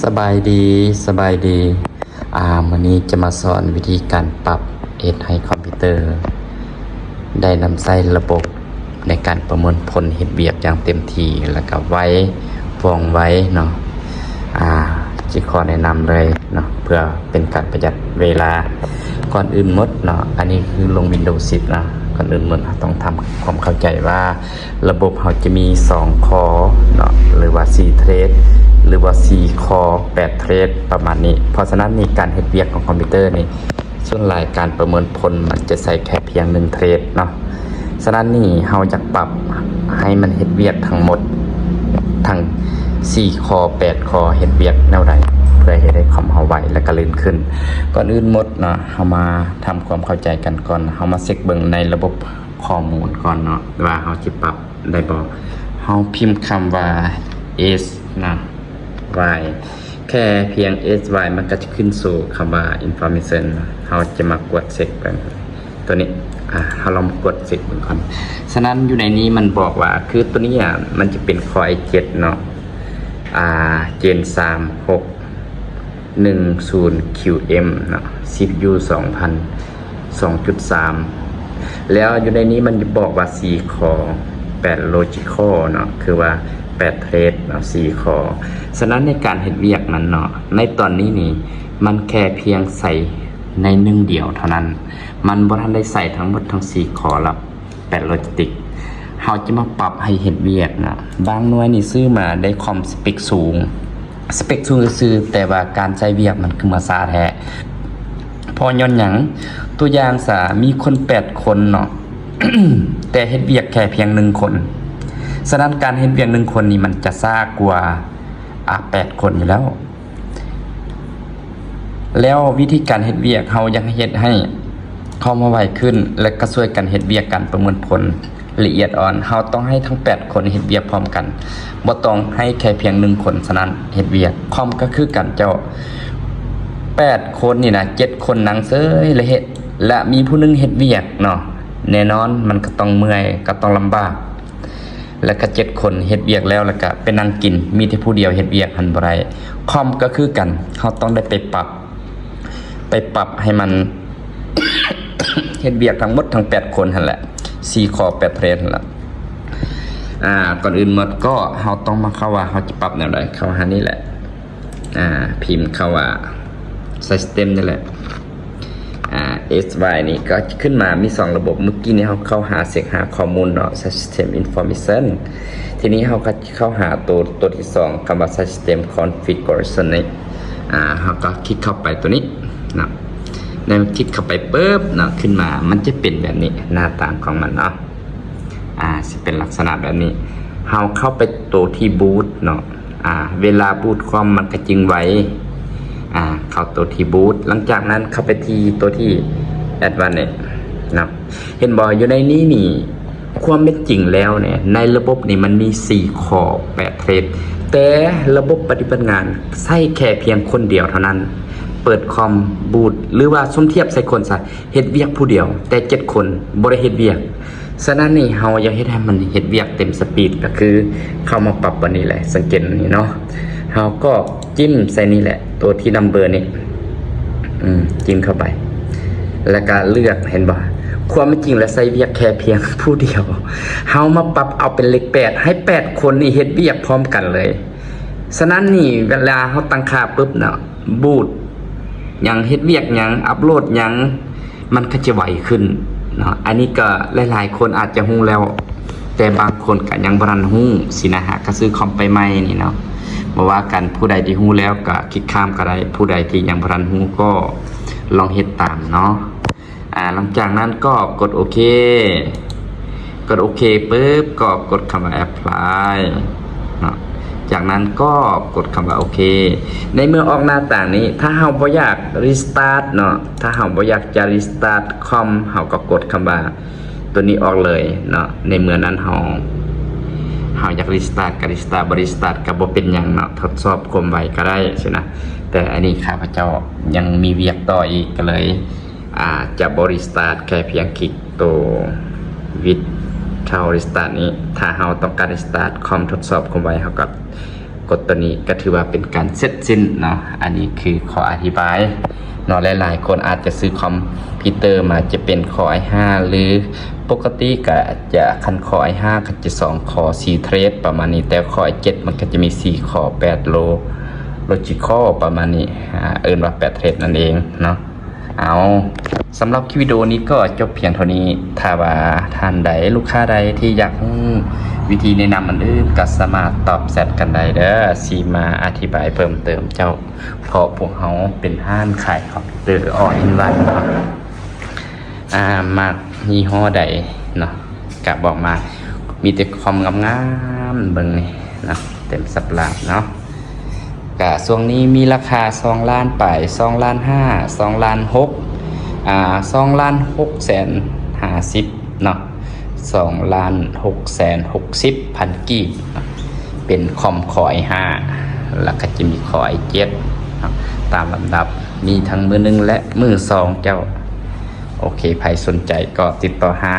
สบายดีวันนี้จะมาสอนวิธีการปรับให้คอมพิวเตอร์ได้นำใช้ระบบในการประมวลผลเฮ็ดเวียกอย่างเต็มที่แล้วก็ว่องไวเนาะจิขอแนะนำเลยเนาะเพื่อเป็นการประหยัดเวลาก่อนอื่นหมดเนาะอันนี้คือลง Windows 10นะก่อนอื่นหมดต้องทำความเข้าใจว่าระบบเราจะมี2คอเนาะหรือว่า4เทรดหรือว่า4คอ8เทรดประมาณนี้เพราะฉะนั้นในการเฮ็ดเวียกของคอมพิวเตอร์นี่ส่วนหลายการประเมินผลมันจะใส่แค่เพียง1เทรดเนาะฉะนั้นนี่เราจะปรับให้มันเฮ็ดเวียกทั้งหมดทั้ง4คอ8คอเฮ็ดเวียกแนวใดเพื่อให้ได้คอมเฮาไวและก็ลื่นขึ้นก่อนอื่นหมดเนาะเฮามาทำความเข้าใจกันก่อนเฮามาเช็คเบิ่งในระบบข้อมูลก่อนเนาะว่าเฮาสิปรับได้บ่เฮาพิมพ์คำว่า s นะ y แค่เพียง sy มันก็จะขึ้นสู่คำว่า information เราจะมากดเช็คกันตัวนี้เราลองกดเช็คก่อนฉะนั้นอยู่ในนี้มันบอกว่าคือตัวนี้มันจะเป็นคอย7เนาะGen 3610 QM เนาะ CPU 2,000 2.3 แล้วอยู่ในนี้มันจะบอกว่า4คอ8 Logical เนาะคือว่า8เทรดเนาะ4คอฉะนั้นในการเฮ็ดเวียกนั้นเนาะในตอนนี้นี่มันแค่เพียงใส่ใน1เดียวเท่านั้นมันบ่ทันได้ใส่ทั้งหมดทั้ง4คอละ8โลจิกเฮาจะมาปรับให้เฮ็ดเวียกนะบางหน่วยนี่ซื้อมาได้คอมสเปคสูงซื่อแต่ว่าการใช้เวียกมันคือมาช้าแท้พอย้อนหยังตัวอย่างมีคน8คนเนาะ แต่เฮ็ดเวียกแค่เพียง1คนฉะนั้นการเฮ็ดเวียก1คนนี่มันจะช้ากว่า8คนอยู่แล้ววิธีการเฮ็ดเวียกเฮาอยากเฮ็ดให้เข้ามาไวขึ้นและก็ช่วยกันเฮ็ดเวียกกันประมวลผลละเอียดอ่อนเฮาต้องให้ทั้ง8คนเฮ็ดเวียกพร้อมกันบ่ต้องให้แค่เพียง1คนฉะนั้นเฮ็ดเวียกพร้อมก็คือกันเจ้า8คนนี่นะ7คนนั่งเซ้ยและเฮ็ดและมีผู้นึงเฮ็ดเวียกเนาะแน่นอนมันก็ต้องเมื่อยก็ต้องลำบากแล้วก็7คนเฮ็ดเวียกแล้วก็ไปนั่งกินมีแต่ผู้เดียวเฮ็ดเวียกหันบ่ได้คอมก็คือกันเฮาต้องได้ไปปรับให้มัน เฮ็ดเวียกทั้งหมดทั้ง8คนหั่นแหละ4คอ8เทรดนั่นแหละก่อนอื่นหมดก็เฮาต้องมาเข้าว่าเฮาจะปรับแนวใดเข้าหานี่แหละพิมพ์เข้าว่า system นี่แหละsy นี่ก็ขึ้นมามี2ระบบเมื่อกี้นี้เฮาเข้าหาเช็คหาข้อมูลเนาะ system information ทีนี้เฮาก็เข้าหาตัวที่2คำว่า system configuration นี่เฮาก็คลิกเข้าไปตัวนี้นะในคลิกเข้าไปปุ๊บเนาะขึ้นมามันจะเป็นแบบนี้หน้าต่างของมันเนาะสิเป็นลักษณะแบบนี้เฮาเข้าไปตัวที่บูตเนาะเวลาบูตคอมมันก็จึงไว้เข้าตัวที่บูตหลังจากนั้นเข้าไปที่ตัวที่แอดวานซ์เนี่ยนะเห็นบ่อยู่ในนี้นี่ความเป็นจริงแล้วเนี่ยในระบบนี่มันมี4คอ8เทรดแต่ระบบปฏิบัติงานใช้แค่เพียงคนเดียวเท่านั้นเปิดคอมบูตหรือว่าสมเทียบใส่คนซะเฮ็ดเวียกผู้เดียวแต่7คนบ่ได้เฮ็ดเวียกฉะนั้นนี่เฮาอยากเฮ็ดให้มันเฮ็ดเวียกเต็มสปีดก็คือเข้ามาปรับวันนี้แหละสังเกตนี่เนาะเฮาก็จิ้มใส่นี่แหละตัวที่นัมเบอร์นี่จิ้มเข้าไปแล้วก็เลือกเห็นบ่ความจริงแล้วใส่เวียกแค่เพียงผู้เดียวเฮามาปรับเอาเป็นเลข8ให้8คนนี่เฮ็ดเวียกพร้อมกันเลยฉะนั้นนี่เวลาเฮาตั้งค่าปุ๊บเนาะบูตหยังเฮ็ดเวียกหยังอัปโหลดหยังมันก็จะไวขึ้นเนาะอันนี้ก็หลายๆคนอาจจะฮู้แล้วแต่บางคนก็ยังบ่ทันฮู้สินะฮะก็ซื้อคอมไปใหม่นี่เนาะบ่ว่ากันผู้ใดที่ฮู้แล้วก็คลิกข้ามก็ได้ผู้ใดที่ยังบ่ทันฮู้ก็ลองเฮ็ดตามเนาะหลังจากนั้นก็กดโอเคปุ๊บก็กดคำว่า apply เนาะจากนั้นก็กดคำว่าโอเคในเมื่อออกหน้าต่างนี้ถ้าเฮาบ่อยาก restart เนาะถ้าเฮาบ่อยากจะ restart คอมเฮาก็กดคำว่าตัวนี้ออกเลยเนาะในเมื่อนั้นเฮาอยาก restart ก็ restart บ่ restart ก็บ่เป็นหยังเนาะทดสอบความไวก็ได้ใช่นะแต่อันนี้ข้าพเจ้ายังมีเวียกต่ออีกก็เลยจะบ่ restart แค่เพียงคลิกตัววิดเท่า restart นี้ถ้าเฮาต้องการ restart คอมทดสอบความไวเฮาก็ กฎตัวนี้ก็ถือว่าเป็นการเสร็จสิ้นเนาะอันนี้คือขออธิบายเนาะหลายๆคนอาจจะซื้อคอมพิวเตอร์มาจะเป็นคอ i5 หรือปกติก็จะคันคอ i5 ก็จะ2คอ4เทรดประมาณนี้แต่คอ i7 มันก็จะมี4คอ8โลจิคอลประมาณนี้เอิ้นว่า8เทรดนั่นเองเนาะเอาสำหรับคลิปวิดีโอนี้ก็จบเพียงเท่านี้ถ้าว่าท่านใดลูกค้าใดที่อยากวิธีแนะนำอันอื่นก็สามารถตอบแชทกันได้เด้อสีมาอธิบายเพิ่มเติมเจ้าเพราะพวกเขาเป็นห้านขายคอมพิวเตอร์อออินวันเนาะมากยี่ห้อใดเนาะกะบอกมามีแต่คอมงามๆเบิ่งนี่นะเต็มสับลาบเนาะกะช่วงนี้มีราคา2ล้านไป2ล้าน5 2ล้าน6 2ล้าน6แสน50เนาะ2ล้าน6แสน60พันกีบเป็นคอมคอย5แล้วก็จะมีคอย7ตามลำดับมีทั้งมือ1และมือ2เจ้าโอเคใครสนใจก็ติดต่อหา